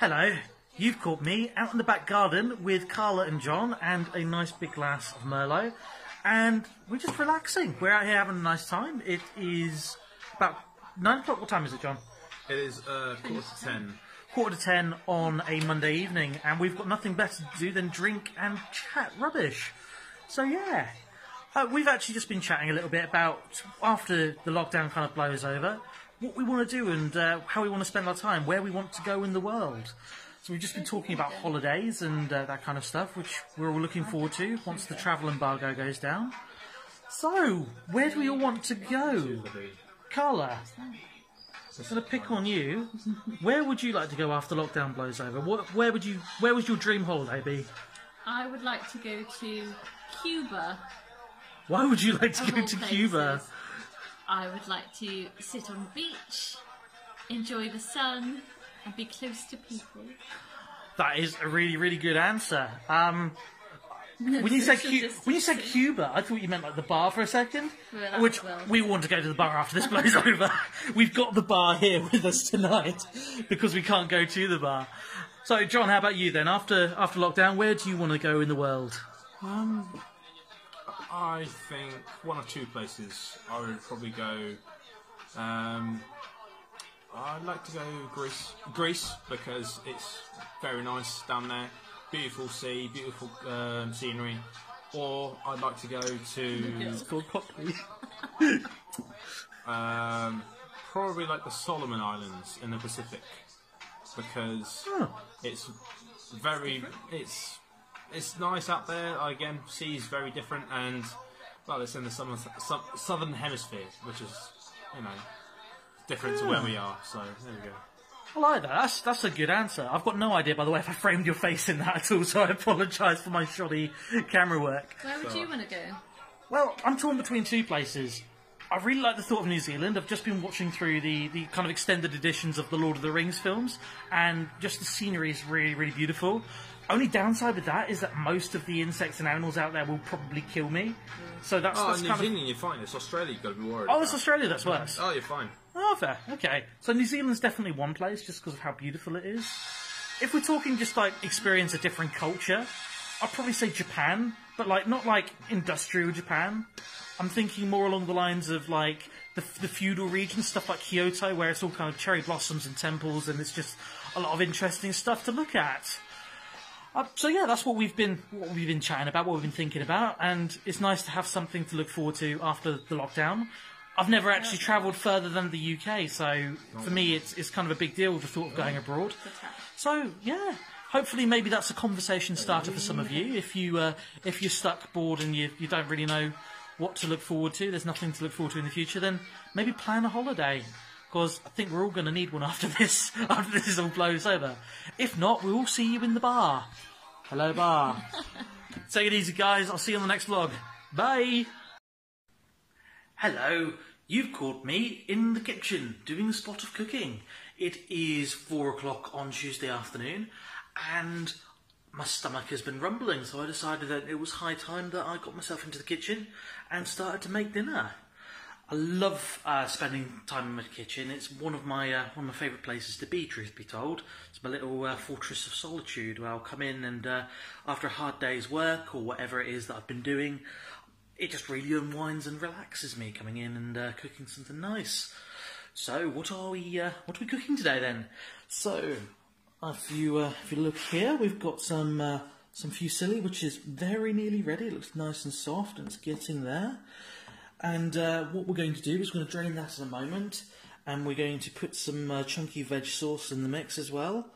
Hello, you've caught me out in the back garden with Carla and John and a nice big glass of Merlot, and we're just relaxing. We're out here having a nice time. It is about 9 o'clock. What time is it, John? It is quarter to 10. Quarter to 10 on a Monday evening, and we've got nothing better to do than drink and chat rubbish. So yeah, we've actually just been chatting a little bit about, after the lockdown kind of blows over, what we want to do and how we want to spend our time, where we want to go in the world. So we've just been talking about holidays and that kind of stuff, which we're all looking forward to once the travel embargo goes down. So, where do we all want to go? Carla, I'm going to pick on you. Where would you like to go after lockdown blows over? Where would your dream holiday be? I would like to go to Cuba. Why would you like to go to Cuba? I would like to sit on the beach, enjoy the sun, and be close to people. That is a really, really good answer. When you said Cuba, I thought you meant like the bar for a second. We want to go to the bar after this blows over. We've got the bar here with us tonight because we can't go to the bar. So, John, how about you then? After lockdown, where do you want to go in the world? I think one or two places. I would probably go. I'd like to go Greece because it's very nice down there. Beautiful sea, beautiful scenery. Or I'd like to go to. It's called Cockney. Probably like the Solomon Islands in the Pacific because it's nice out there. Again, sea's very different, and well, it's in the southern hemisphere, which is different to where we are. So there we go. I like that. That's a good answer. I've got no idea, by the way, if I framed your face in that at all, so I apologise for my shoddy camera work. Where would you want to go? Well, I'm torn between two places. I really like the thought of New Zealand. I've just been watching through the kind of extended editions of the Lord of the Rings films, and just the scenery is really, really beautiful. Only downside with that is that most of the insects and animals out there will probably kill me. So that's New Zealand, you're fine. It's Australia you've got to be worried about. It's Australia that's worse. Oh, you're fine. Oh, fair. Okay. So New Zealand's definitely one place just because of how beautiful it is. If we're talking just like experience a different culture, I'd probably say Japan, but not like industrial Japan. I'm thinking more along the lines of like the feudal region, stuff like Kyoto, where it's all kind of cherry blossoms and temples, and it's just a lot of interesting stuff to look at. So yeah, that's what we've been chatting about, what we've been thinking about, and it's nice to have something to look forward to after the lockdown. I've never actually travelled further than the UK, so for me it's kind of a big deal, the thought of going abroad. So yeah, hopefully maybe that's a conversation starter for some of you. If you're stuck, bored, and you don't really know what to look forward to, there's nothing to look forward to in the future, then maybe plan a holiday. Because I think we're all going to need one after this all blows over. If not, we'll all see you in the bar. Hello, bar. Take it easy, guys. I'll see you on the next vlog. Bye. Hello. You've caught me in the kitchen doing a spot of cooking. It is 4 o'clock on Tuesday afternoon, and my stomach has been rumbling, so I decided that it was high time that I got myself into the kitchen and started to make dinner. I love spending time in my kitchen. It's one of my favourite places to be, truth be told. It's my little fortress of solitude where I'll come in and after a hard day's work or whatever it is that I've been doing, it just really unwinds and relaxes me coming in and cooking something nice. So what are we cooking today then? So if you look here, we've got some fusilli, which is very nearly ready. It looks nice and soft, and it's getting there. And what we're going to do is we're going to drain that in a moment, and we're going to put some chunky veg sauce in the mix as well,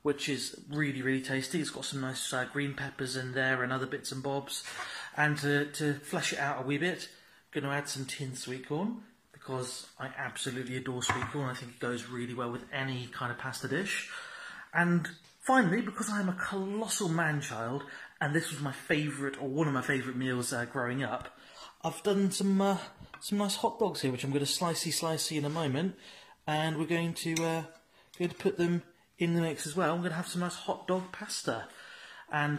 which is really, really tasty. It's got some nice green peppers in there and other bits and bobs. And to flesh it out a wee bit, I'm going to add some tinned sweet corn, because I absolutely adore sweet corn. I think it goes really well with any kind of pasta dish. And finally, because I'm a colossal man-child, and this was my favourite, or one of my favourite meals growing up, I've done some nice hot dogs here, which I'm going to slicey in a moment, and we're going to put them in the mix as well. I'm going to have some nice hot dog pasta, and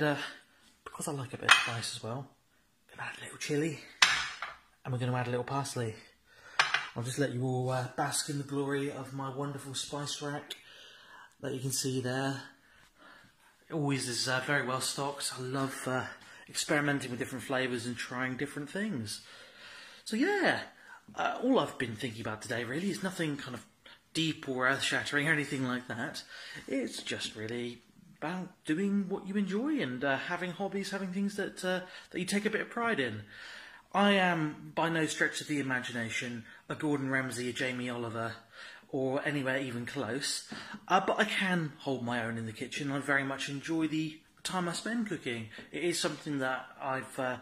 because I like a bit of spice as well, I'm going to add a little chilli, and we're going to add a little parsley. I'll just let you all bask in the glory of my wonderful spice rack that you can see there. always is very well stocked. I love experimenting with different flavours and trying different things. So yeah, all I've been thinking about today really is nothing kind of deep or earth-shattering or anything like that. It's just really about doing what you enjoy and having hobbies, having things that that you take a bit of pride in. I am, by no stretch of the imagination, a Gordon Ramsay, a Jamie Oliver, or anywhere even close, but I can hold my own in the kitchen. I very much enjoy the time I spend cooking. It is something that I've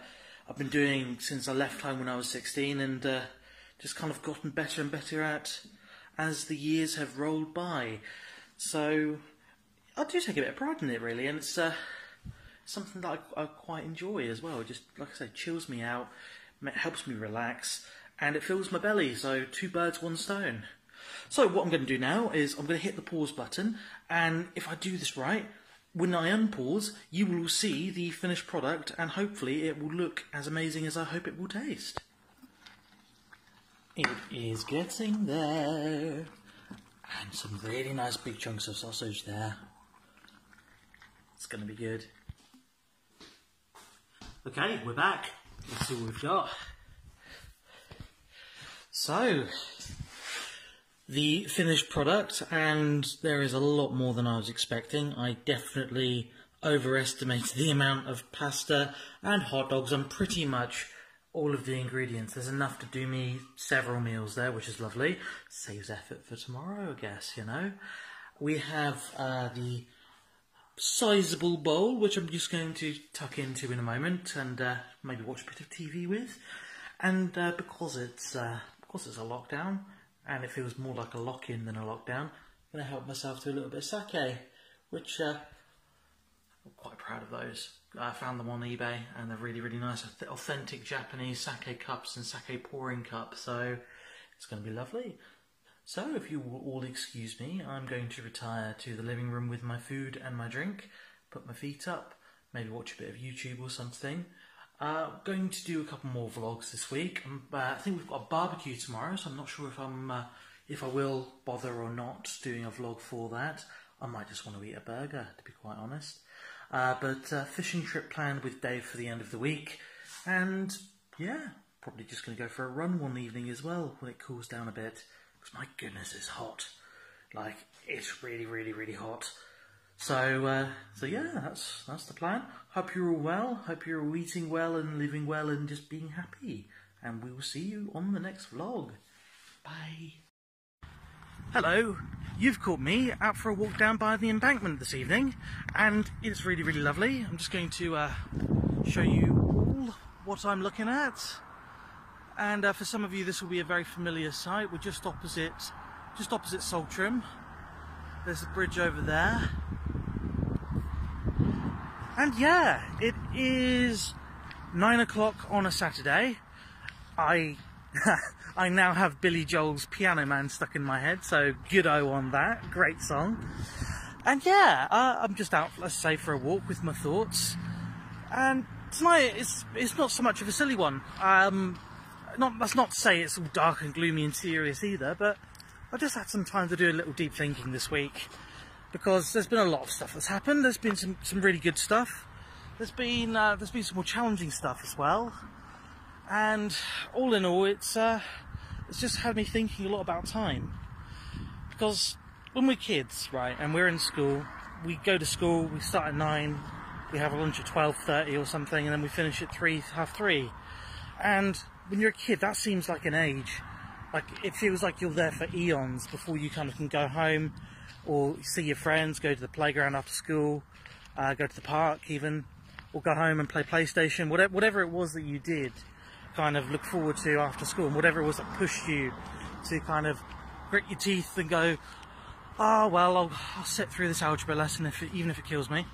been doing since I left home when I was 16, and just kind of gotten better and better at as the years have rolled by. So I do take a bit of pride in it, really, and it's something that I quite enjoy as well. It just, like I say, chills me out, helps me relax, and it fills my belly, so 2 birds, 1 stone. So what I'm going to do now is I'm going to hit the pause button, and if I do this right, when I unpause, you will see the finished product, and hopefully it will look as amazing as I hope it will taste. It is getting there. And some really nice big chunks of sausage there. It's going to be good. Okay, we're back. Let's see what we've got. So, the finished product, and there is a lot more than I was expecting. I definitely overestimated the amount of pasta and hot dogs and pretty much all of the ingredients. There's enough to do me several meals there, which is lovely. Saves effort for tomorrow, I guess, you know. We have the sizable bowl, which I'm just going to tuck into in a moment and maybe watch a bit of TV with. And because it's a lockdown, and it feels more like a lock-in than a lockdown, I'm going to help myself to a little bit of sake, which I'm quite proud of those. I found them on eBay, and they're really, really nice, authentic Japanese sake cups and sake pouring cups, so it's going to be lovely. So, if you will all excuse me, I'm going to retire to the living room with my food and my drink, put my feet up, maybe watch a bit of YouTube or something. Going to do a couple more vlogs this week. I think we've got a barbecue tomorrow, so I'm not sure if I will bother or not doing a vlog for that. I might just want to eat a burger, to be quite honest. But fishing trip planned with Dave for the end of the week, and yeah, probably just going to go for a run one evening as well when it cools down a bit, because my goodness, it's hot. Like, it's really, really, really hot. So yeah, that's the plan. Hope you're all well, hope you're all eating well and living well and just being happy, and we will see you on the next vlog. Bye. Hello, you've caught me out for a walk down by the embankment this evening, and it's really, really lovely. I'm just going to show you all what I'm looking at, and for some of you this will be a very familiar sight. We're just opposite Saltram. There's the bridge over there, and yeah, it is 9 o'clock on a Saturday. I now have Billy Joel's Piano Man stuck in my head, so good-o on that. Great song. And yeah, I'm just out, let's say, for a walk with my thoughts. And tonight, it's not so much of a silly one. That's not to say it's all dark and gloomy and serious either, but I just had some time to do a little deep thinking this week, because there's been a lot of stuff that's happened. There's been some really good stuff. There's been some more challenging stuff as well. And all in all, it's just had me thinking a lot about time. Because when we're kids, right, and we're in school, we go to school, we start at 9, we have a lunch at 12:30 or something, and then we finish at 3:30. And when you're a kid, that seems like an age. Like, it feels like you're there for eons before you kind of can go home, or see your friends, go to the playground after school, go to the park even, or go home and play PlayStation, whatever it was that you did. Kind of look forward to after school, and whatever it was that pushed you to kind of grit your teeth and go, oh well, I'll sit through this algebra lesson even if it kills me.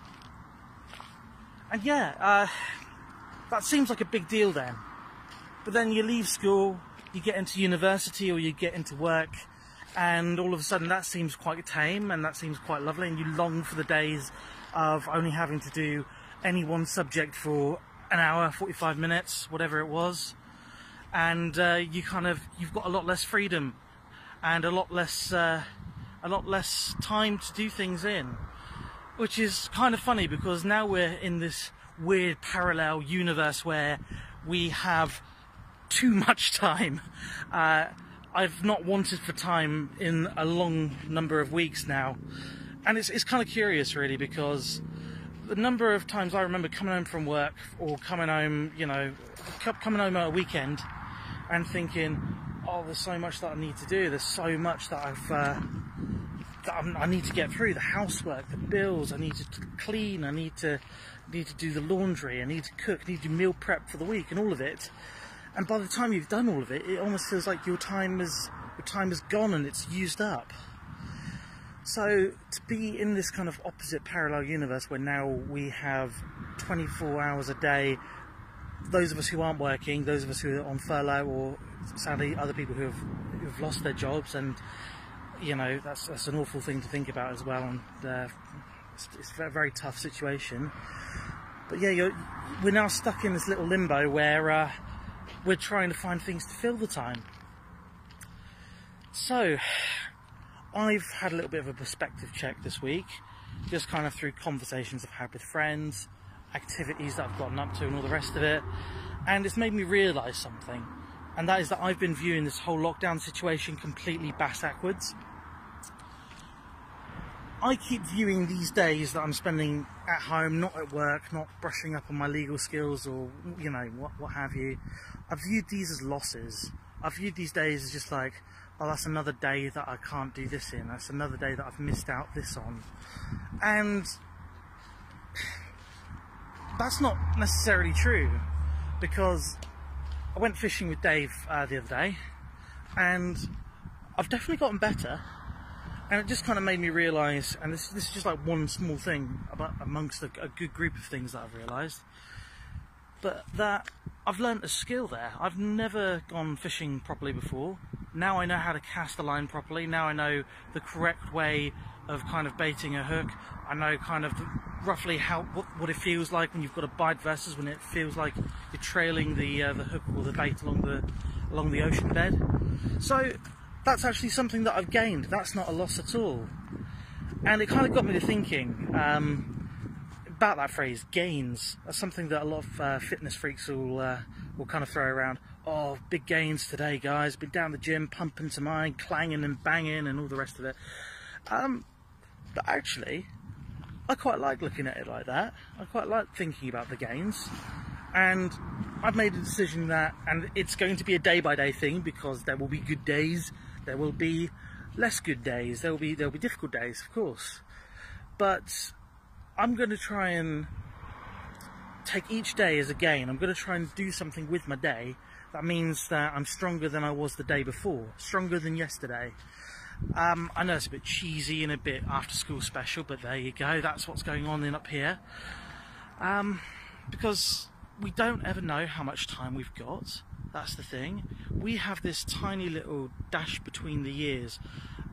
And yeah, that seems like a big deal then. But then you leave school, you get into university or you get into work, and all of a sudden that seems quite tame and that seems quite lovely, and you long for the days of only having to do any one subject for an hour, 45 minutes, whatever it was, and you've got a lot less freedom and a lot less time to do things in. which is kind of funny because now we're in this weird parallel universe where we have too much time. I've not wanted for time in a long number of weeks now, and it's kind of curious really, because the number of times I remember coming home from work or coming home, you know, coming home at a weekend and thinking, oh, there's so much that I need to do, there's so much that I need to get through, the housework, the bills, I need to clean, I need to do the laundry, I need to cook, I need to do meal prep for the week and all of it. And by the time you've done all of it, it almost feels like your time is gone and it's used up. So to be in this kind of opposite parallel universe where now we have 24 hours a day, those of us who aren't working, those of us who are on furlough, or sadly other people who've lost their jobs, and you know, that's an awful thing to think about as well, and it's a very tough situation. But yeah, we're now stuck in this little limbo where we're trying to find things to fill the time. So I've had a little bit of a perspective check this week, just kind of through conversations I've had with friends, activities that I've gotten up to and all the rest of it, and it's made me realise something, and that is that I've been viewing this whole lockdown situation completely backwards. I keep viewing these days that I'm spending at home, not at work, not brushing up on my legal skills or, you know, what have you. I've viewed these as losses. I've viewed these days as just like, oh, that's another day that I can't do this in. That's another day that I've missed out this on. And that's not necessarily true, because I went fishing with Dave the other day, and I've definitely gotten better. And it just kind of made me realise, and this is just like one small thing amongst a good group of things that I've realised, but that I've learnt a skill there. I've never gone fishing properly before. Now I know how to cast a line properly. Now I know the correct way of kind of baiting a hook. I know kind of roughly what it feels like when you've got a bite versus when it feels like you're trailing the hook or the bait along the ocean bed. So that's actually something that I've gained. That's not a loss at all. And it kind of got me to thinking about that phrase, gains. That's something that a lot of fitness freaks will kind of throw around. Oh, big gains today, guys. Been down the gym, pumping some iron, clanging and banging and all the rest of it. But actually, I quite like looking at it like that. I quite like thinking about the gains. And I've made a decision that, and it's going to be a day-by-day thing, because there will be good days, there will be less good days, there'll be difficult days, of course. But I'm going to try and take each day as a gain. I'm going to try and do something with my day that means that I'm stronger than I was the day before, stronger than yesterday. I know it's a bit cheesy and a bit after school special, but there you go, that's what's going on up here. Because we don't ever know how much time we've got. That's the thing. We have this tiny little dash between the years,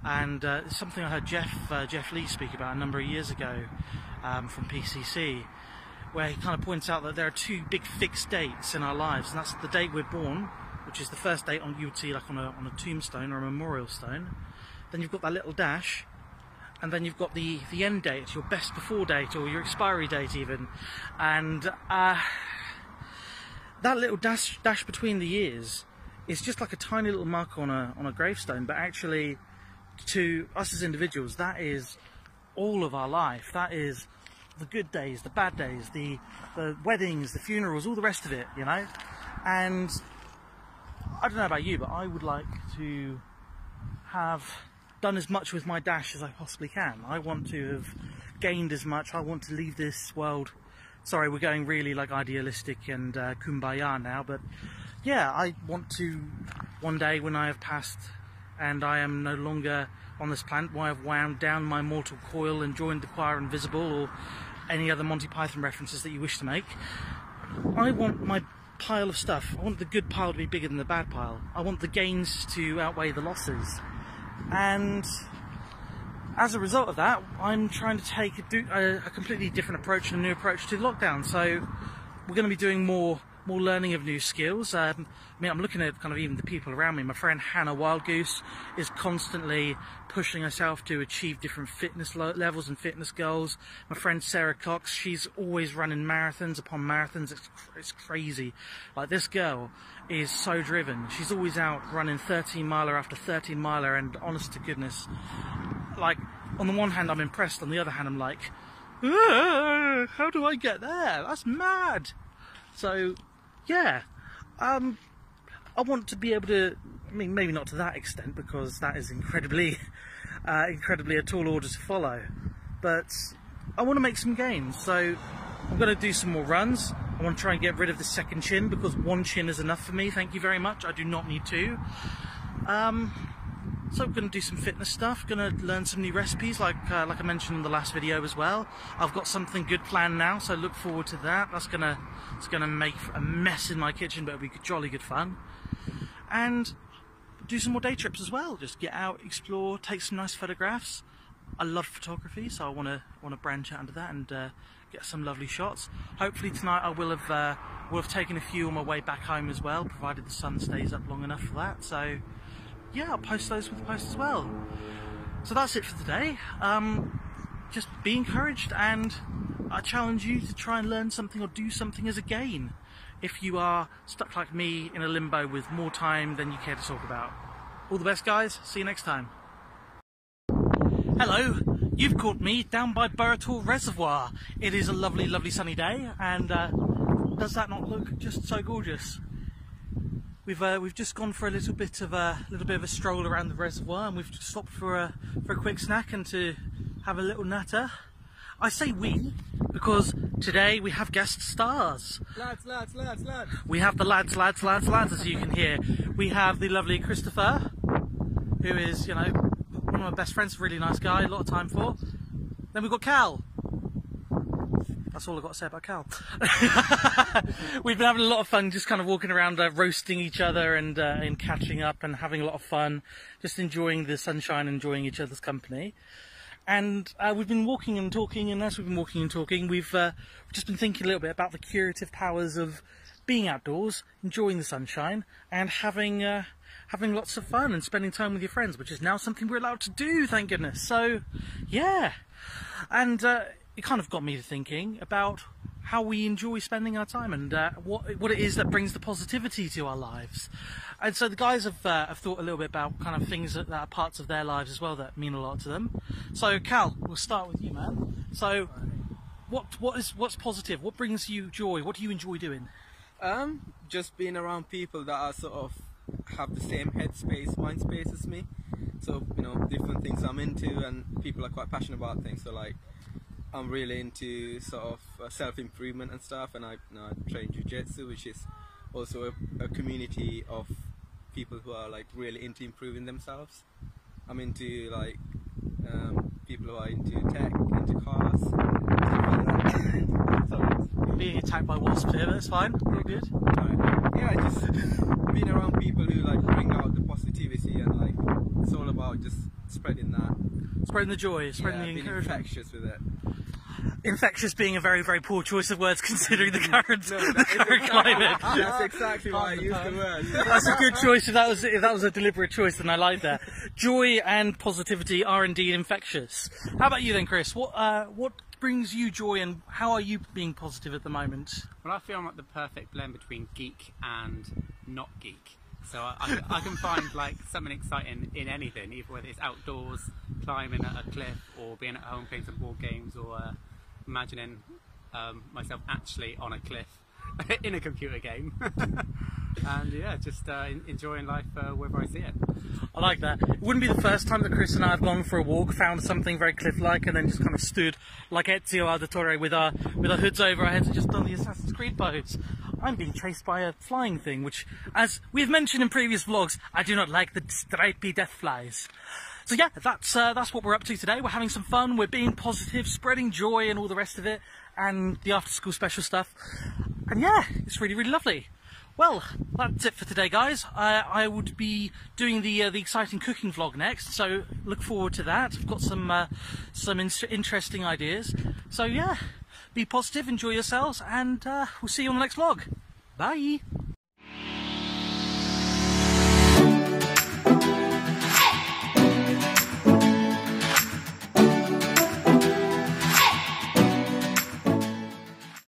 and it's something I heard Jeff Lee speak about a number of years ago from PCC, where he kind of points out that there are two big fixed dates in our lives, and that's the date we're born, which is the first date you would see like on a tombstone or a memorial stone. Then you've got that little dash, and then you've got the end date, your best before date, or your expiry date even. And that little dash between the years is just like a tiny little mark on a gravestone, but actually to us as individuals, that is all of our life. That is the good days, the bad days, the weddings, the funerals, all the rest of it, you know. And I don't know about you, but I would like to have done as much with my dash as I possibly can. I want to have gained as much. I want to leave this world. Sorry, we're going really like idealistic and kumbaya now, but yeah, I want to one day, when I have passed and I am no longer on this planet, when I have wound down my mortal coil and joined the choir invisible, or any other Monty Python references that you wish to make, I want my pile of stuff, I want the good pile to be bigger than the bad pile. I want the gains to outweigh the losses. And as a result of that, I'm trying to take a completely different approach and a new approach to lockdown. So we're going to be doing more more learning of new skills. I mean, I'm looking at kind of even the people around me. My friend Hannah Wildgoose is constantly pushing herself to achieve different fitness levels and fitness goals. My friend Sarah Cox, she's always running marathons upon marathons. It's crazy. Like, this girl is so driven. She's always out running 13-miler after 13-miler, and honest to goodness, like, on the one hand I'm impressed, on the other hand I'm like, how do I get there? That's mad. So yeah, I want to be able to, I mean, maybe not to that extent, because that is incredibly a tall order to follow, but I want to make some gains. So I'm going to do some more runs. I want to try and get rid of the second chin, because one chin is enough for me, thank you very much. I do not need two. So I'm going to do some fitness stuff, going to learn some new recipes like I mentioned in the last video as well. I've got something good planned now, so look forward to that. It's gonna make a mess in my kitchen, but it'll be jolly good fun. And do some more day trips as well. Just get out, explore, take some nice photographs. I love photography, so I want to branch out into that and get some lovely shots. Hopefully tonight I will have taken a few on my way back home as well, provided the sun stays up long enough for that. So yeah, I'll post those with the post as well. So that's it for today. Just be encouraged, and I challenge you to try and learn something or do something as a gain if you are stuck like me in a limbo with more time than you care to talk about. All the best, guys. See you next time. Hello, you've caught me down by Burrator Reservoir. It is a lovely, lovely sunny day, and does that not look just so gorgeous? We've just gone for a little bit of a stroll around the reservoir, and we've just stopped for a quick snack and to have a little natter. I say we because today we have guest stars. Lads. We have the lads, as you can hear. We have the lovely Christopher, who is, you know, one of my best friends, a really nice guy, a lot of time for. Then we've got Cal. That's all I've got to say about Cal. We've been having a lot of fun just kind of walking around, roasting each other and catching up and having a lot of fun, just enjoying the sunshine, enjoying each other's company. And we've been walking and talking, and as we've been walking and talking, we've just been thinking a little bit about the curative powers of being outdoors, enjoying the sunshine, and having lots of fun and spending time with your friends, which is now something we're allowed to do, thank goodness. So, yeah. And it kind of got me thinking about how we enjoy spending our time and what it is that brings the positivity to our lives. And so the guys have thought a little bit about kind of things that are parts of their lives as well that mean a lot to them. So Cal, we'll start with you, man. So what's positive? What brings you joy? What do you enjoy doing? Just being around people that are sort of have the same headspace, mind space as me. So, you know, different things I'm into, and people are quite passionate about things. So like, I'm really into sort of self-improvement and stuff, and I train jiu-jitsu, which is also a community of people who are like really into improving themselves. I'm into like people who are into tech, into cars, stuff like that. So, being attacked by wasps here, that's fine. All good. Yeah, just being around people who like bring out the positivity, and like it's all about just spreading that. Spreading the joy, spreading the being encouragement. infectious with it. Infectious being a very, very poor choice of words considering the current climate. That's exactly why I used the word. That's a good choice. If that was a deliberate choice, then I like that. Joy and positivity are indeed infectious. How about you then, Chris? What brings you joy, and how are you being positive at the moment? Well, I feel I'm like the perfect blend between geek and not geek. So I can find like something exciting in anything, either whether it's outdoors, climbing a cliff, or being at home playing some board games, or imagining myself actually on a cliff in a computer game. And yeah, just enjoying life wherever I see it. I like that. It wouldn't be the first time that Chris and I have gone for a walk, found something very cliff-like, and then just kind of stood like Ezio Auditore with our hoods over our heads and just done the Assassin's Creed pose. I'm being chased by a flying thing, which, as we've mentioned in previous vlogs, I do not like the stripy death flies. So yeah, that's what we're up to today. We're having some fun, we're being positive, spreading joy and all the rest of it, and the after-school special stuff. And yeah, it's really, really lovely. Well, that's it for today, guys. I would be doing the exciting cooking vlog next, so look forward to that. I've got some interesting ideas. So yeah, be positive, enjoy yourselves, and we'll see you on the next vlog. Bye.